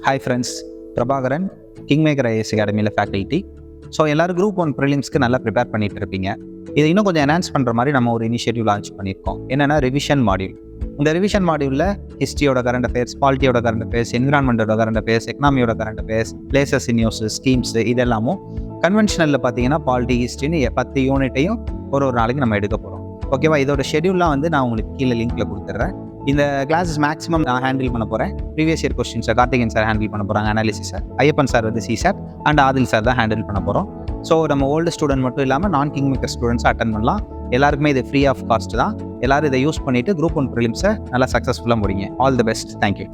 Hi friends, Prabhakaran, kingmaker IAS அகாடமியில் faculty. So எல்லோரும் group 1 ப்ரிலிம்ஸ்க்கு நல்லா ப்ரிப்பேர் பண்ணிட்டு இருப்பீங்க. இதை இன்னும் கொஞ்சம் என்ஹான்ஸ் பண்ணுற மாதிரி நம்ம ஒரு இனிஷியேட்டிவ் லான்ச் பண்ணியிருக்கோம். என்னென்னா ரிவிஷன் மாடியூல். இந்த ரிவிஷன் மாடியூலில் ஹிஸ்ட்ரியோட கரண்ட் அஃபேர்ஸ், பாலிட்டியோட கரண்ட் அஃபேர்ஸ், என்விரான்மெண்டோட கரண்ட் அஃபேர்ஸ், எக்கனாமியோட current affairs, places in news, schemes, இதெல்லாமும் கன்வென்ஷனலில் பார்த்தீங்கன்னா பாலிட்டி, ஹிஸ்ட்ரின்னு 10 யூனிட்டையும் ஒரு நாளைக்கு நம்ம எடுக்க போகிறோம். ஓகேவா? இதோட ஷெடியூல்லாம் வந்து நான் உங்களுக்கு கீழே லிங்க்கில் கொடுத்துட்றேன். இந்த கிளாஸஸ் மேக்ஸிமம் நான் ஹேண்டில் பண்ண போகிறேன். ப்ரீவியஸ் இயர் கொஸ்டின்ஸை கார்த்திகேயன் சார் ஹேண்டில் பண்ண போகிறாங்க, அனாலிசிஸை. ஐயப்பன் சார் வந்து சிசாட் அண்ட் ஆதில் சார் தான் ஹேண்டில் பண்ண போகிறோம். ஸோ நம்ம ஓல்டு ஸ்டூடெண்ட் மட்டும் இல்லாமல் நான் கிங் மேக்கர் ஸ்டூடெண்ட்ஸை அட்டன் பண்ணலாம். எல்லாருக்குமே இது ஃப்ரீ ஆஃப் காஸ்ட் தான். எல்லாரும் இதை யூஸ் பண்ணிவிட்டு குரூப் 1 ப்ரிலிம்ஸை நல்லா சக்ஸஸ்ஃபுல்லாக முடிங்க. All the best. தேங்க்யூ.